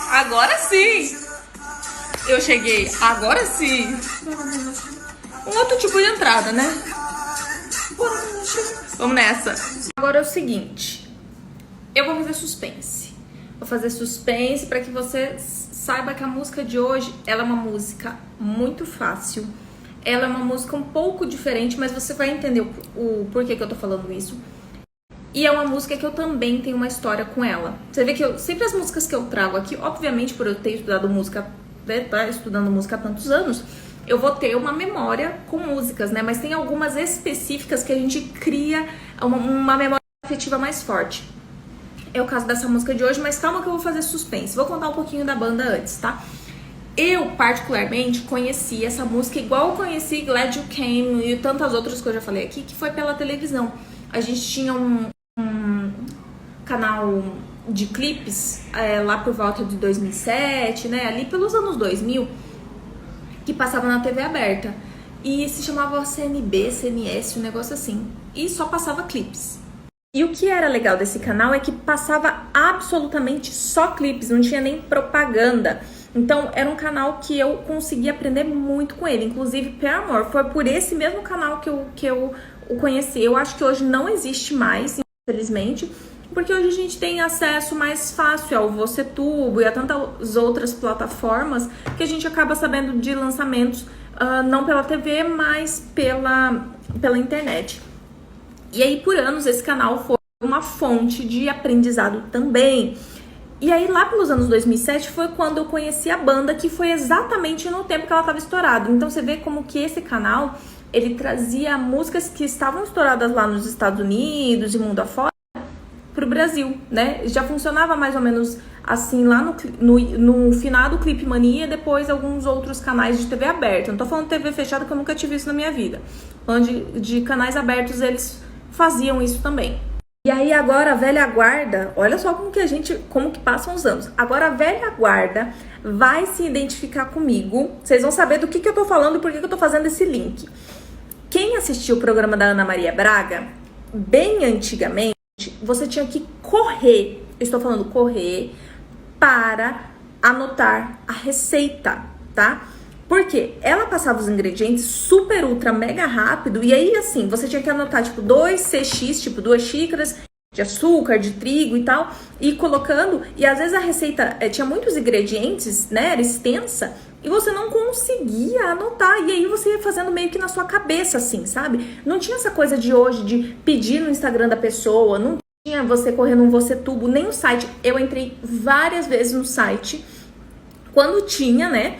Agora sim! Eu cheguei, agora sim! Um outro tipo de entrada, né? Vamos nessa. Agora é o seguinte. Eu vou fazer suspense. Vou fazer suspense para que você saiba que a música de hoje, ela é uma música muito fácil. Ela é uma música um pouco diferente, mas você vai entender o porquê que eu tô falando isso. E é uma música que eu também tenho uma história com ela. Você vê que sempre as músicas que eu trago aqui, obviamente por eu ter estudado música, estudando música há tantos anos, eu vou ter uma memória com músicas, né? Mas tem algumas específicas que a gente cria uma memória afetiva mais forte. É o caso dessa música de hoje, mas calma que eu vou fazer suspense. Vou contar um pouquinho da banda antes, tá? Eu, particularmente, conheci essa música igual eu conheci Glad You Came e tantas outras que eu já falei aqui, que foi pela televisão. A gente tinha um canal de clipes lá por volta de 2007, né? Ali pelos anos 2000, que passava na TV aberta. E se chamava CNB, CNS, um negócio assim. E só passava clipes. E o que era legal desse canal é que passava absolutamente só clipes, não tinha nem propaganda. Então era um canal que eu consegui aprender muito com ele. Inclusive Paramore foi por esse mesmo canal que eu o conheci. Eu acho que hoje não existe mais, infelizmente, porque hoje a gente tem acesso mais fácil ao VocêTubo e a tantas outras plataformas que a gente acaba sabendo de lançamentos não pela TV, mas pela internet. E aí, por anos, esse canal foi uma fonte de aprendizado também. E aí, lá pelos anos 2007, foi quando eu conheci a banda, que foi exatamente no tempo que ela estava estourada. Então, você vê como que esse canal, ele trazia músicas que estavam estouradas lá nos Estados Unidos e mundo afora pro Brasil, né? Já funcionava mais ou menos assim lá no finado Clipe Mania, depois alguns outros canais de TV aberta. Não tô falando de TV fechada, que eu nunca tive isso na minha vida. Falando de canais abertos, eles faziam isso também. E aí agora a velha guarda, olha só como que passam os anos. Agora a velha guarda vai se identificar comigo. Vocês vão saber do que eu tô falando e por que eu tô fazendo esse link. Quem assistiu o programa da Ana Maria Braga, bem antigamente, você tinha que correr, estou falando correr, para anotar a receita, tá? Porque ela passava os ingredientes super, ultra, mega rápido. E aí, assim, você tinha que anotar, tipo, 2 CX, tipo, 2 xícaras de açúcar, de trigo e tal. E colocando. E às vezes a receita tinha muitos ingredientes, né? Era extensa. E você não conseguia anotar. E aí você ia fazendo meio que na sua cabeça, assim, sabe? Não tinha essa coisa de hoje de pedir no Instagram da pessoa. Não tinha você correndo um VocêTubo, nem o site. Eu entrei várias vezes no site. Quando tinha, né?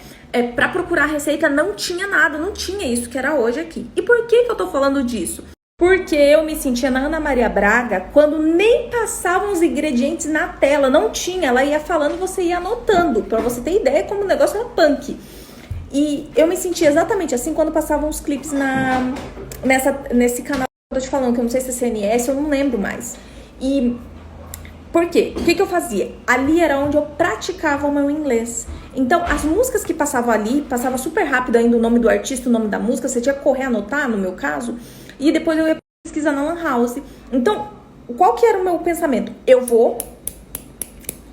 Pra procurar receita não tinha nada, não tinha isso que era hoje aqui. E por que eu tô falando disso? Porque eu me sentia na Ana Maria Braga quando nem passavam os ingredientes na tela, não tinha, ela ia falando, você ia anotando, pra você ter ideia como o negócio era punk. E eu me sentia exatamente assim quando passavam os clipes nesse canal que eu tô te falando, que eu não sei se é CNS, eu não lembro mais. E por quê? O que eu fazia? Ali era onde eu praticava o meu inglês. Então, as músicas que passavam ali, passava super rápido ainda o nome do artista, o nome da música, você tinha que correr anotar, no meu caso, e depois eu ia pesquisar na Lan House. Então, qual que era o meu pensamento? Eu vou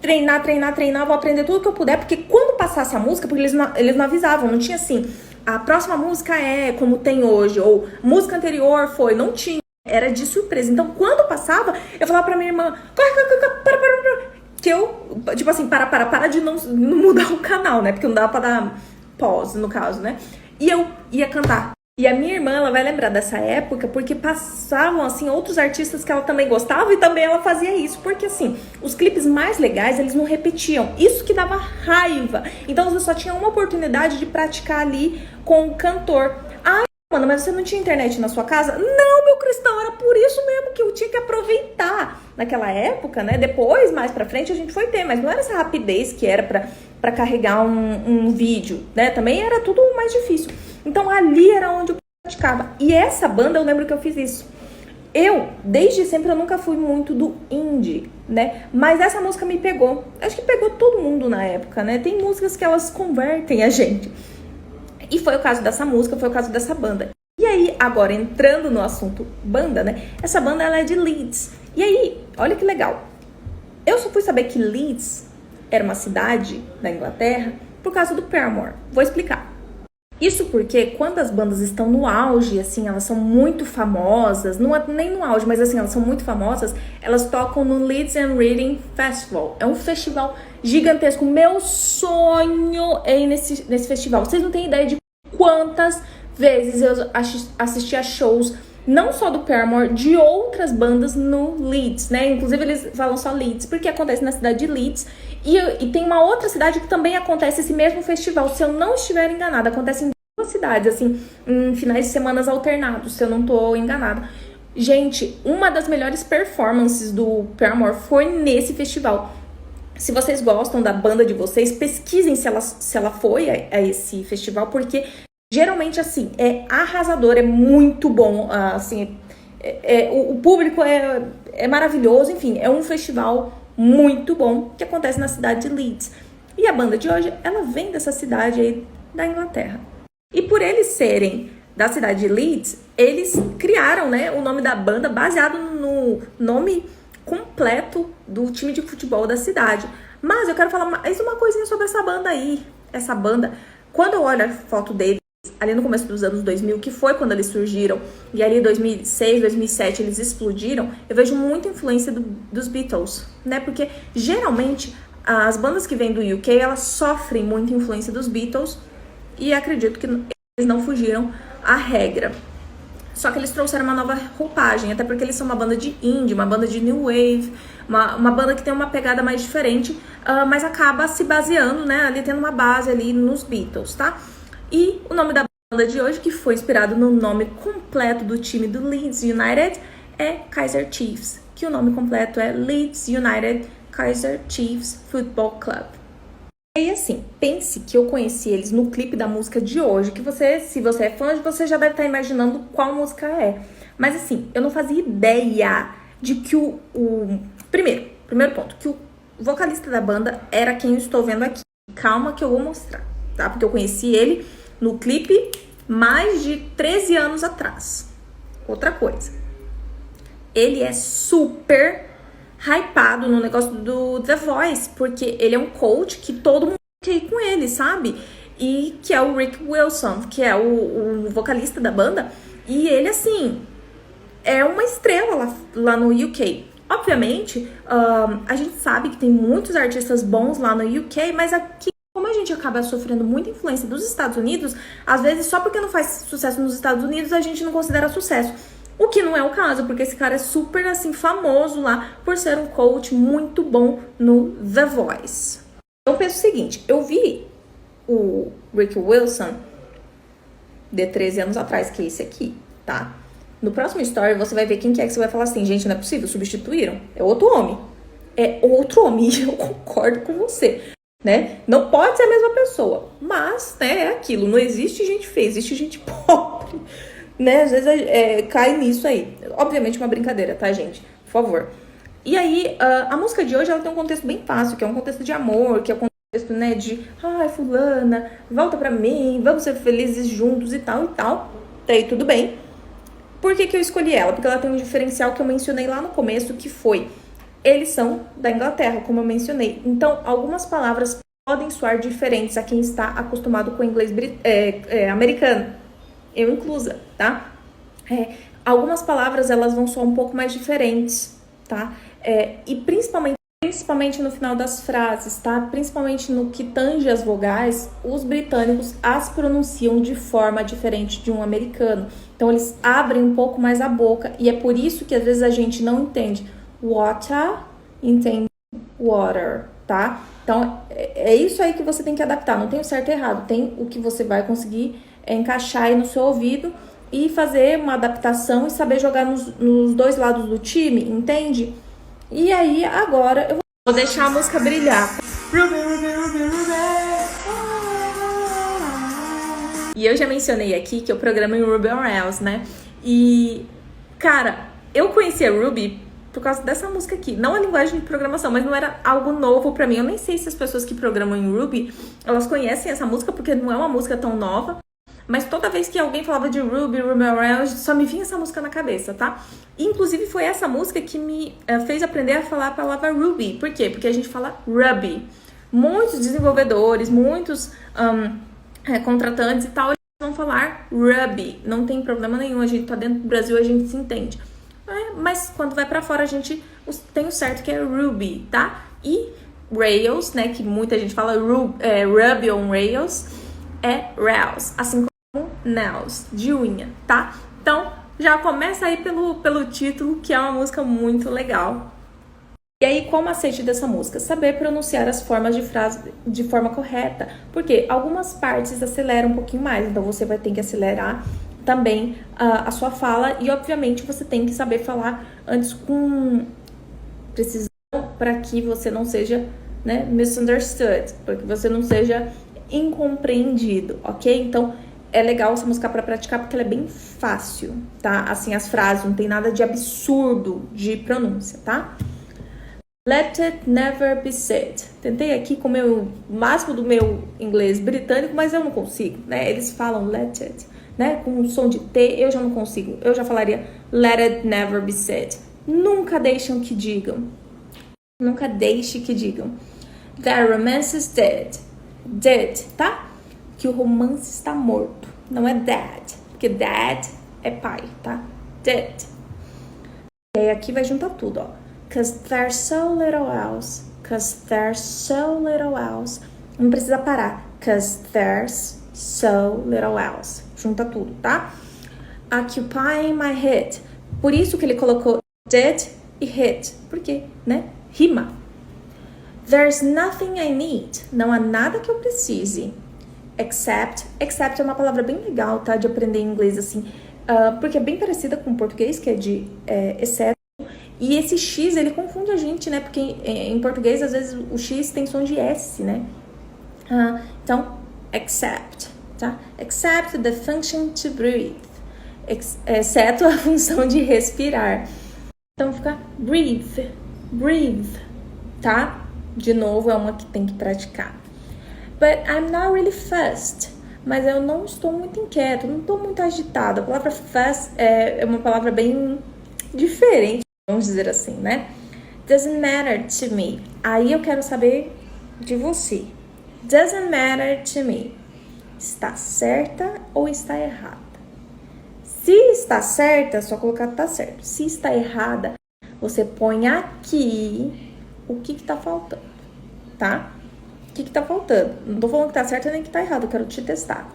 treinar, vou aprender tudo que eu puder, porque quando passasse a música, porque eles não avisavam, não tinha assim, a próxima música é como tem hoje, ou música anterior foi, não tinha. Era de surpresa. Então, quando passava, eu falava pra minha irmã, corre, para. Que eu, tipo assim, para de não mudar o canal, né? Porque não dava pra dar pause, no caso, né? E eu ia cantar. E a minha irmã, ela vai lembrar dessa época, porque passavam, assim, outros artistas que ela também gostava e também ela fazia isso. Porque, assim, os clipes mais legais, eles não repetiam. Isso que dava raiva. Então, você só tinha uma oportunidade de praticar ali com o cantor. Mano, mas você não tinha internet na sua casa? Não, meu cristão, era por isso mesmo que eu tinha que aproveitar. Naquela época, né? Depois, mais pra frente, a gente foi ter, mas não era essa rapidez que era pra carregar um vídeo, né? Também era tudo mais difícil. Então, ali era onde eu praticava. E essa banda, eu lembro que eu fiz isso. Eu, desde sempre, eu nunca fui muito do indie, né? Mas essa música me pegou. Acho que pegou todo mundo na época, né? Tem músicas que elas convertem a gente. E foi o caso dessa música, foi o caso dessa banda. E aí, agora entrando no assunto banda, né? Essa banda, ela é de Leeds. E aí, olha que legal. Eu só fui saber que Leeds era uma cidade da Inglaterra por causa do Paramore. Vou explicar. Isso porque quando as bandas estão no auge, assim, elas são muito famosas, não é nem no auge, mas assim, elas são muito famosas, elas tocam no Leeds and Reading Festival. É um festival gigantesco. Meu sonho é ir nesse festival. Vocês não têm ideia de quantas vezes eu assisti a shows, não só do Paramore, de outras bandas no Leeds, né? Inclusive eles falam só Leeds, porque acontece na cidade de Leeds. E tem uma outra cidade que também acontece esse mesmo festival, se eu não estiver enganada. Acontece em duas cidades, assim, em finais de semanas alternados, se eu não tô enganada. Gente, uma das melhores performances do Paramore foi nesse festival. Se vocês gostam da banda de vocês, pesquisem se ela foi a esse festival, porque geralmente, assim, é arrasador, é muito bom, assim, o público é maravilhoso, enfim, é um festival muito bom que acontece na cidade de Leeds. E a banda de hoje, ela vem dessa cidade aí da Inglaterra. E por eles serem da cidade de Leeds, eles criaram, né, o nome da banda baseado no nome completo do time de futebol da cidade. Mas eu quero falar mais uma coisinha sobre essa banda aí. Essa banda, quando eu olho a foto deles, ali no começo dos anos 2000, que foi quando eles surgiram, e ali em 2006, 2007 eles explodiram, eu vejo muita influência dos Beatles, né? Porque geralmente as bandas que vêm do UK, elas sofrem muita influência dos Beatles, e acredito que eles não fugiram à regra. Só que eles trouxeram uma nova roupagem, até porque eles são uma banda de indie, uma banda de new wave, uma banda que tem uma pegada mais diferente, mas acaba se baseando, né, ali tendo uma base ali nos Beatles, tá? E o nome da banda de hoje, que foi inspirado no nome completo do time do Leeds United, é Kaiser Chiefs, que o nome completo é Leeds United Kaiser Chiefs Football Club. E assim, pense que eu conheci eles no clipe da música de hoje, que você, se você é fã, você já deve estar imaginando qual música é. Mas assim, eu não fazia ideia de que primeiro ponto, que o vocalista da banda era quem eu estou vendo aqui. Calma que eu vou mostrar, tá? Porque eu conheci ele no clipe mais de 13 anos atrás. Outra coisa, ele é super hypado no negócio do The Voice, porque ele é um coach que todo mundo quer ir com ele, sabe? E que é o Rick Wilson, que é o vocalista da banda. E ele, assim, é uma estrela lá no UK. Obviamente, a gente sabe que tem muitos artistas bons lá no UK, mas aqui, como a gente acaba sofrendo muita influência dos Estados Unidos, às vezes só porque não faz sucesso nos Estados Unidos, a gente não considera sucesso. O que não é o caso, porque esse cara é super, assim, famoso lá por ser um coach muito bom no The Voice. Então, penso o seguinte, eu vi o Rick Wilson de 13 anos atrás, que é esse aqui, tá? No próximo story, você vai ver quem que é que você vai falar assim, gente, não é possível, substituíram. É outro homem. É outro homem, eu concordo com você, né? Não pode ser a mesma pessoa, mas, né, é aquilo, não existe gente feia, existe gente pobre. Né, às vezes cai nisso aí. Obviamente uma brincadeira, tá, gente? Por favor. E aí, a música de hoje, ela tem um contexto bem fácil, que é um contexto de amor, que é um contexto, né, de ai, fulana, volta pra mim, vamos ser felizes juntos e tal e tal. Daí tudo bem. Por que eu escolhi ela? Porque ela tem um diferencial que eu mencionei lá no começo, que foi, eles são da Inglaterra, como eu mencionei. Então, algumas palavras podem soar diferentes a quem está acostumado com o inglês americano. Eu inclusa, tá? Algumas palavras, elas vão soar um pouco mais diferentes, tá? E principalmente no final das frases, tá? Principalmente no que tange as vogais, os britânicos as pronunciam de forma diferente de um americano. Então, eles abrem um pouco mais a boca e é por isso que às vezes a gente não entende water, entende water, tá? Então, é isso aí que você tem que adaptar. Não tem o certo e errado, tem o que você vai conseguir encaixar aí no seu ouvido e fazer uma adaptação e saber jogar nos dois lados do time, entende? E aí, agora, eu vou deixar a música brilhar. Ruby, Ruby, Ruby, Ruby. E eu já mencionei aqui que eu programo em Ruby on Rails, né? E, cara, eu conheci a Ruby por causa dessa música aqui. Não a linguagem de programação, mas não era algo novo pra mim. Eu nem sei se as pessoas que programam em Ruby, elas conhecem essa música, porque não é uma música tão nova. Mas toda vez que alguém falava de Ruby on Rails, só me vinha essa música na cabeça, tá? E, inclusive, foi essa música que me fez aprender a falar a palavra Ruby. Por quê? Porque a gente fala Ruby. muitos desenvolvedores, muitos contratantes e tal, eles vão falar Ruby. Não tem problema nenhum, a gente tá dentro do Brasil, a gente se entende. Mas quando vai pra fora, a gente tem o certo que é Ruby, tá? E Rails, né, que muita gente fala Ruby on Rails, é Rails, assim como Nails, de unha, tá? Então, já começa aí pelo título, que é uma música muito legal. E aí, qual o macete dessa música? Saber pronunciar as formas de frase de forma correta. Porque algumas partes aceleram um pouquinho mais, então você vai ter que acelerar também a sua fala. E, obviamente, você tem que saber falar antes com precisão para que você não seja, né, misunderstood, para que você não seja incompreendido, ok? Então, é legal essa música para praticar porque ela é bem fácil, tá? Assim, as frases, não tem nada de absurdo de pronúncia, tá? Let it never be said. Tentei aqui com o máximo do meu inglês britânico, mas eu não consigo, né? Eles falam let it, né? Com um som de T, eu já não consigo. Eu já falaria let it never be said. Nunca deixam que digam. Nunca deixe que digam. The romance is dead. Dead, tá? Que o romance está morto. Não é dead. Porque dead é pai, tá? Dead. E aí aqui vai juntar tudo, ó. Cause there's so little else. Cause there's so little else. Não precisa parar. Cause there's so little else. Junta tudo, tá? Occupying my head. Por isso que ele colocou did e hit. Por quê? Né? Rima. There's nothing I need. Não há nada que eu precise. Except. Except é uma palavra bem legal, tá? De aprender em inglês, assim. Porque é bem parecida com o português, que é de exceto. E esse X, ele confunde a gente, né? Porque em português, às vezes, o X tem som de S, né? Então, except, tá? Except the function to breathe. Exceto a função de respirar. Então, fica breathe, breathe, tá? De novo, é uma que tem que praticar. But I'm not really fussed. Mas eu não estou muito inquieta, não estou muito agitada. A palavra fuss é uma palavra bem diferente, vamos dizer assim, né? Doesn't matter to me. Aí eu quero saber de você. Doesn't matter to me. Está certa ou está errada? Se está certa, é só colocar que está certo. Se está errada, você põe aqui o que está faltando, tá? O que está faltando? Não tô falando que tá certo nem que tá errado, eu quero te testar,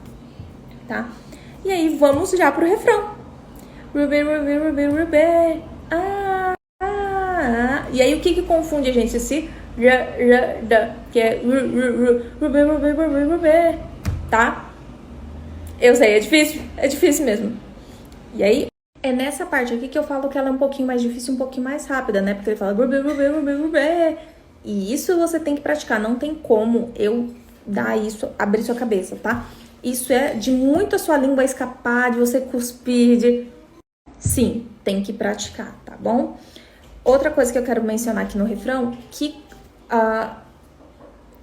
tá? E aí, vamos já pro refrão. Ruby, Ruby, Ruby, Ruby. E aí, o que confunde a gente? Esse que é Ruby, Ruby, Ruby, Ruby, tá? Eu sei, é difícil mesmo. E aí, é nessa parte aqui que eu falo que ela é um pouquinho mais difícil, um pouquinho mais rápida, né? Porque ele fala Ruby, Ruby, Ruby, Ruby. E isso você tem que praticar, não tem como eu dar isso, abrir sua cabeça, tá? Isso é de muito a sua língua escapar, de você cuspir, Sim, tem que praticar, tá bom? Outra coisa que eu quero mencionar aqui no refrão, que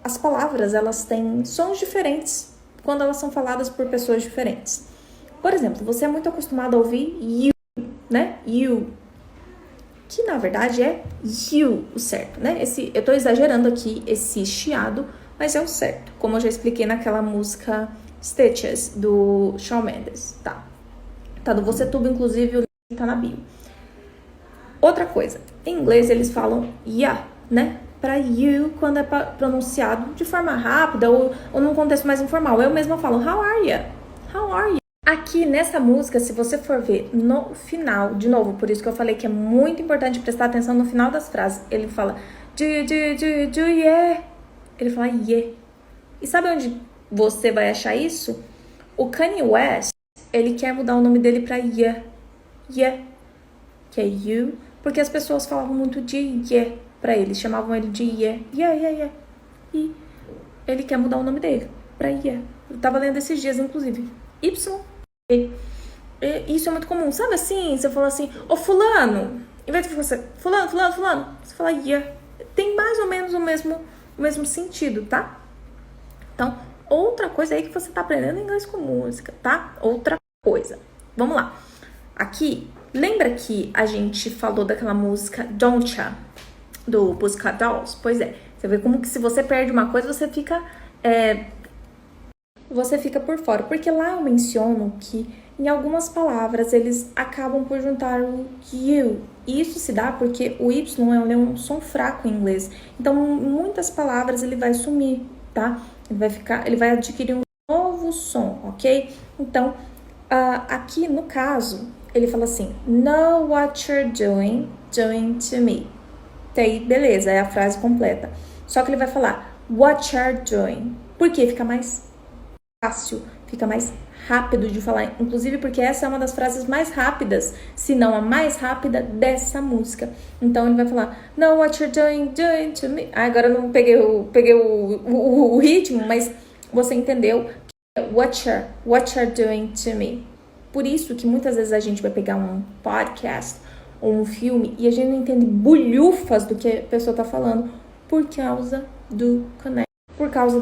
as palavras, elas têm sons diferentes quando elas são faladas por pessoas diferentes. Por exemplo, você é muito acostumado a ouvir you, né? You. Que na verdade é you o certo, né? Eu tô exagerando aqui esse chiado, mas é o certo. Como eu já expliquei naquela música Stitches, do Shawn Mendes, tá? Tá do VocêTubo, inclusive o link tá na bio. Outra coisa, em inglês eles falam yeah, né? Pra you quando é pronunciado de forma rápida ou num contexto mais informal. Eu mesma falo, how are you? How are you? Aqui nessa música, se você for ver no final, de novo, por isso que eu falei que é muito importante prestar atenção no final das frases. Ele fala, do yeah. Ele fala, yeah. E sabe onde você vai achar isso? O Kanye West, ele quer mudar o nome dele pra yeah. Yeah. Que é you. Porque as pessoas falavam muito de yeah pra ele. Chamavam ele de yeah. Yeah, yeah, yeah. E ele quer mudar o nome dele pra yeah. Eu tava lendo esses dias, inclusive. Y. Isso é muito comum, sabe assim? Você fala assim, ô fulano, em vez de você, fulano, você fala yeah. Tem mais ou menos o mesmo sentido, tá? Então, outra coisa aí que você tá aprendendo inglês com música, tá? Outra coisa. Vamos lá. Aqui, lembra que a gente falou daquela música Don't Ya, do Pussycat Dolls? Pois é, Você vê como que se você perde uma coisa, você fica por fora. Porque lá eu menciono que em algumas palavras eles acabam por juntar o you. E isso se dá porque o Y é um som fraco em inglês. Então, em muitas palavras ele vai sumir, tá? Ele vai adquirir um novo som, ok? Então, aqui no caso, ele fala assim: know what you're doing to me. Daí, beleza, é a frase completa. Só que ele vai falar what you're doing. Por quê? Fica mais fácil, fica mais rápido de falar. Inclusive porque essa é uma das frases mais rápidas, se não a mais rápida dessa música. Então ele vai falar know what you're doing to me. Agora eu não peguei o ritmo, mas você entendeu what you're doing to me. Por isso que muitas vezes a gente vai pegar um podcast ou um filme e a gente não entende bulhufas do que a pessoa tá falando por causa do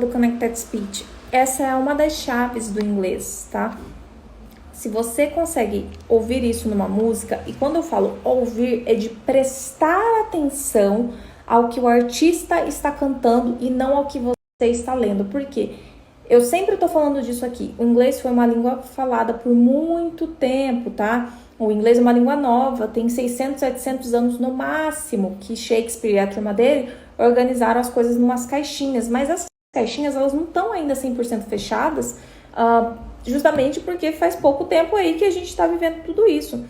connected speech. Essa é uma das chaves do inglês, tá? Se você consegue ouvir isso numa música, e quando eu falo ouvir, é de prestar atenção ao que o artista está cantando e não ao que você está lendo. Por quê? Eu sempre tô falando disso aqui. O inglês foi uma língua falada por muito tempo, tá? O inglês é uma língua nova, tem 600, 700 anos no máximo, que Shakespeare e a turma dele organizaram as coisas em umas caixinhas, mas as caixinhas, elas não estão ainda 100% fechadas, justamente porque faz pouco tempo aí que a gente está vivendo tudo isso.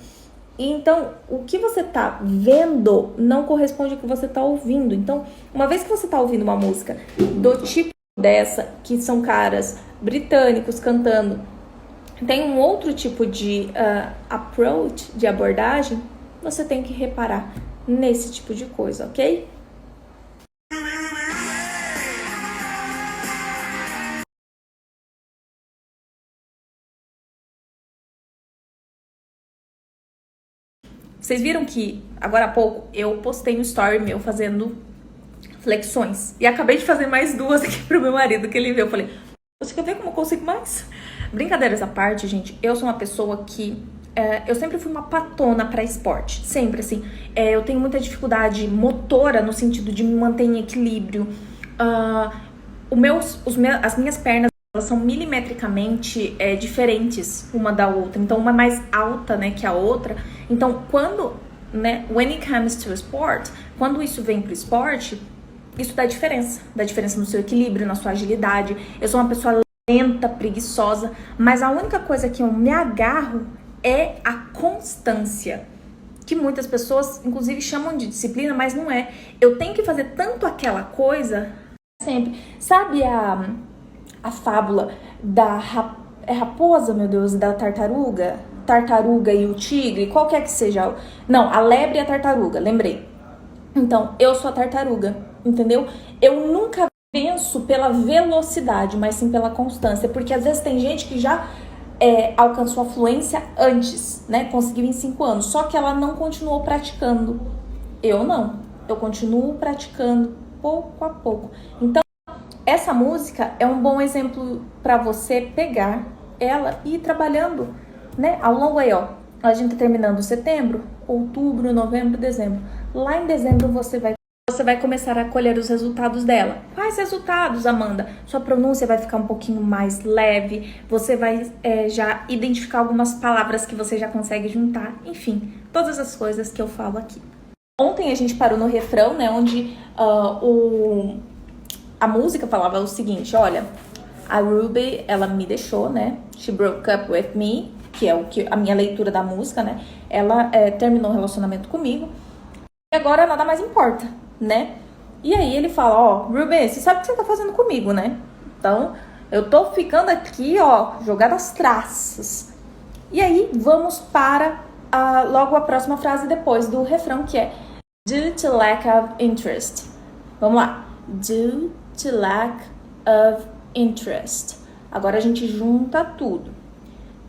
Então, o que você está vendo não corresponde ao que você está ouvindo. Então, uma vez que você está ouvindo uma música do tipo dessa, que são caras britânicos cantando, tem um outro tipo de approach, de abordagem, você tem que reparar nesse tipo de coisa, ok? Vocês viram que, agora há pouco, eu postei um story meu fazendo flexões. E acabei de fazer mais duas aqui pro meu marido, que ele viu. Eu falei, você quer ver como eu consigo mais? Brincadeiras à parte, gente, eu sou uma pessoa que... eu sempre fui uma patona pra esporte. Sempre, assim. Eu tenho muita dificuldade motora no sentido de me manter em equilíbrio. As minhas pernas, elas são milimetricamente diferentes uma da outra. Então, uma é mais alta, né, que a outra. Então, quando, né, when it comes to sport, quando isso vem pro esporte, isso dá diferença. Dá diferença no seu equilíbrio, na sua agilidade. Eu sou uma pessoa lenta, preguiçosa, mas a única coisa que eu me agarro é a constância. Que muitas pessoas, inclusive, chamam de disciplina, mas não é. Eu tenho que fazer tanto aquela coisa sempre. Sabe a fábula da raposa, meu Deus, da tartaruga? Tartaruga e o tigre, qualquer que seja. Não, a lebre e a tartaruga, lembrei. Então, eu sou a tartaruga, entendeu? Eu nunca venço pela velocidade, mas sim pela constância. Porque às vezes tem gente que já alcançou a fluência antes, né? Conseguiu em 5 anos, só que ela não continuou praticando. Eu não. Eu continuo praticando pouco a pouco. Então, essa música é um bom exemplo para você pegar ela e ir trabalhando, né? Ao longo aí, ó. A gente tá terminando setembro, outubro, novembro, dezembro. Lá em dezembro você vai começar a colher os resultados dela. Quais resultados, Amanda? Sua pronúncia vai ficar um pouquinho mais leve. Você vai já identificar algumas palavras que você já consegue juntar. Enfim, todas as coisas que eu falo aqui. Ontem a gente parou no refrão, né? Onde a música falava o seguinte, olha, a Ruby, ela me deixou, né? She broke up with me, que é a minha leitura da música, né? Ela terminou o relacionamento comigo e agora nada mais importa, né? E aí ele fala, ó, Ruby, você sabe o que você tá fazendo comigo, né? Então, eu tô ficando aqui, ó, jogada às traças. E aí, vamos para logo a próxima frase depois do refrão, que é due to lack of interest. Vamos lá. Due to lack of interest. Agora a gente junta tudo.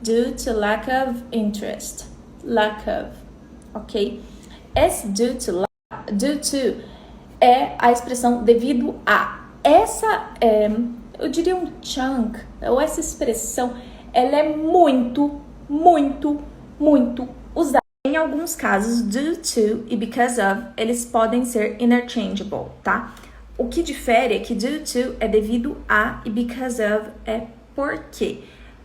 Due to lack of interest. Lack of. Ok? Esse due to é a expressão devido a. Essa eu diria um chunk, ou essa expressão, ela é muito, muito, muito usada. Em alguns casos, due to e because of, eles podem ser interchangeable, tá? O que difere é que due to é devido a e because of é porque.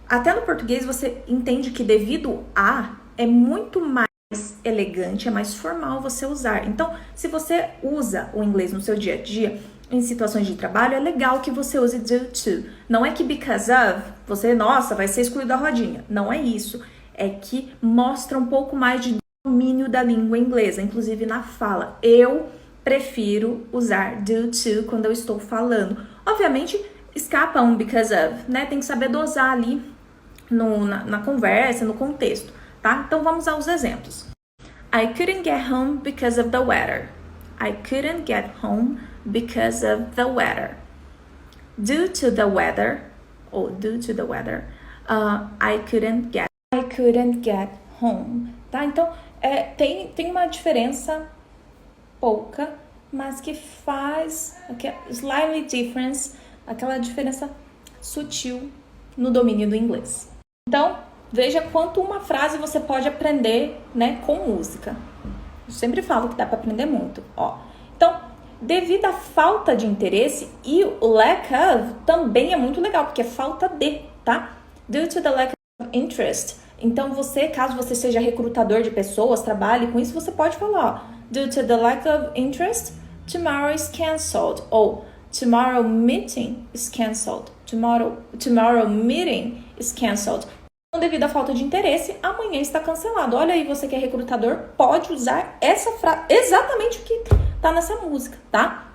Até no português você entende que devido a é muito mais elegante, é mais formal você usar. Então, se você usa o inglês no seu dia a dia, em situações de trabalho, é legal que você use due to. Não é que because of, você, nossa, vai ser excluído da rodinha. Não é isso. É que mostra um pouco mais de domínio da língua inglesa, inclusive na fala. Eu prefiro usar due to quando eu estou falando. Obviamente, escapa um because of, né? Tem que saber dosar ali na conversa, no contexto, tá? Então, vamos aos exemplos. I couldn't get home because of the weather. I couldn't get home because of the weather. Due to the weather, ou due to the weather, I couldn't get home, tá? Então, tem uma diferença pouca, mas que faz slightly difference, aquela diferença sutil no domínio do inglês. Então, veja quanto uma frase você pode aprender, né, com música. Eu sempre falo que dá para aprender muito, ó. Então, devido à falta de interesse, e o lack of também é muito legal, porque é falta de, tá? Due to the lack of interest. Então, caso você seja recrutador de pessoas, trabalhe com isso, você pode falar, ó, due to the lack of interest, tomorrow is cancelled. Ou, tomorrow meeting is cancelled. Tomorrow meeting is cancelled. Então, devido à falta de interesse, amanhã está cancelado. Olha aí, você que é recrutador, pode usar essa frase, exatamente o que tá nessa música, tá?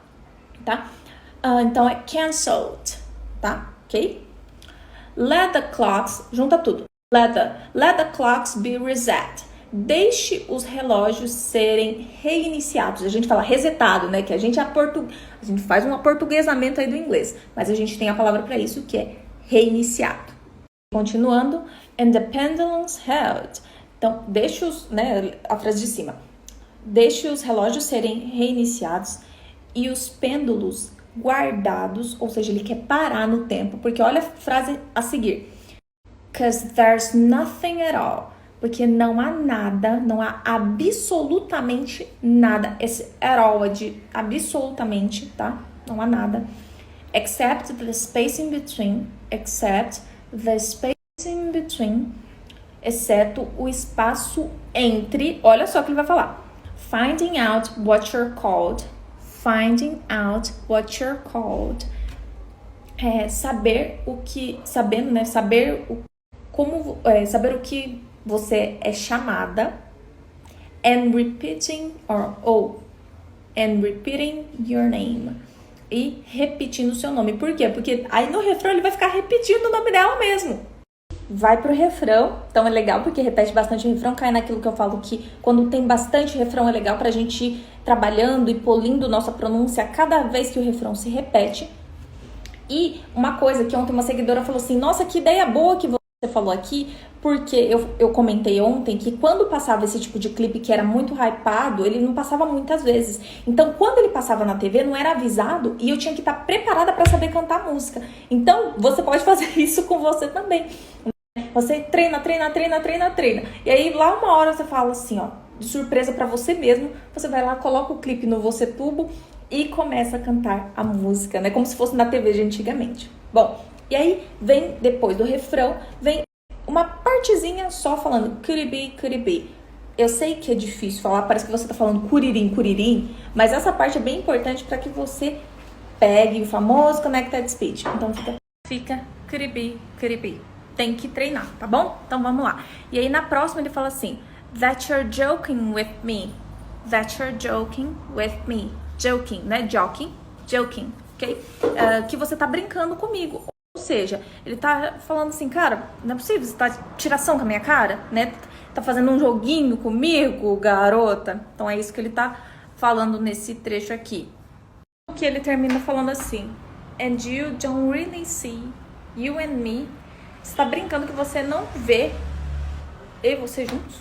Então, é cancelled, tá? Ok? Let the clocks, junta tudo. Let the clocks be reset. Deixe os relógios serem reiniciados. A gente fala resetado, né? Que a gente faz um aportuguesamento aí do inglês. Mas a gente tem a palavra para isso, que é reiniciado. Continuando. And the pendulums held. Então, deixe a frase de cima. Deixe os relógios serem reiniciados e os pêndulos guardados, ou seja, ele quer parar no tempo, porque olha a frase a seguir. 'Cause there's nothing at all. Porque não há nada, não há absolutamente nada. Esse at all é de absolutamente, tá? Não há nada. Except the space in between. Except the space in between. Exceto o espaço entre. Olha só o que ele vai falar. Finding out what you're called. Finding out what you're called. Saber o que você é chamada. And repeating your name. E repetindo o seu nome. Por quê? Porque aí no refrão ele vai ficar repetindo o nome dela mesmo. Vai pro refrão, então é legal porque repete bastante o refrão, cai naquilo que eu falo que quando tem bastante refrão é legal pra gente ir trabalhando e polindo nossa pronúncia cada vez que o refrão se repete. E uma coisa que ontem uma seguidora falou assim, nossa, que ideia boa que você falou aqui, porque eu comentei ontem que quando passava esse tipo de clipe que era muito hypado, ele não passava muitas vezes. Então, quando ele passava na TV, não era avisado e eu tinha que estar preparada para saber cantar a música. Então, você pode fazer isso com você também. Você treina. E aí, lá uma hora você fala assim, ó, de surpresa pra você mesmo, você vai lá, coloca o clipe no Você Tubo e começa a cantar a música, né? Como se fosse na TV de antigamente. Bom, e aí vem, depois do refrão, vem uma partezinha só falando curibi. Eu sei que é difícil falar, parece que você tá falando curirim, mas essa parte é bem importante para que você pegue o famoso connected speech. Então fica curibi. Tem que treinar, tá bom? Então vamos lá. E aí na próxima ele fala assim, that you're joking with me. That you're joking with me. Joking, né? Joking, ok? Que você tá brincando comigo. Ou seja, ele tá falando assim, cara, não é possível, você tá tiração com a minha cara, né? Tá fazendo um joguinho comigo, garota? Então é isso que ele tá falando nesse trecho aqui. Que ele termina falando assim, and you don't really see you and me. Você tá brincando que você não vê eu e você juntos,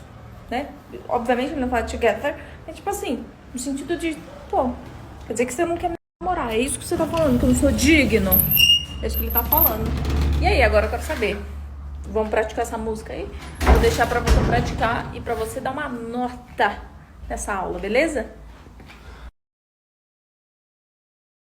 né? Obviamente ele não fala together, é tipo assim, no sentido de, pô, quer dizer que você não quer me namorar, é isso que você tá falando, que eu não sou digno. É isso que ele tá falando. E aí, agora eu quero saber, vamos praticar essa música aí? Vou deixar pra você praticar e pra você dar uma nota nessa aula, beleza?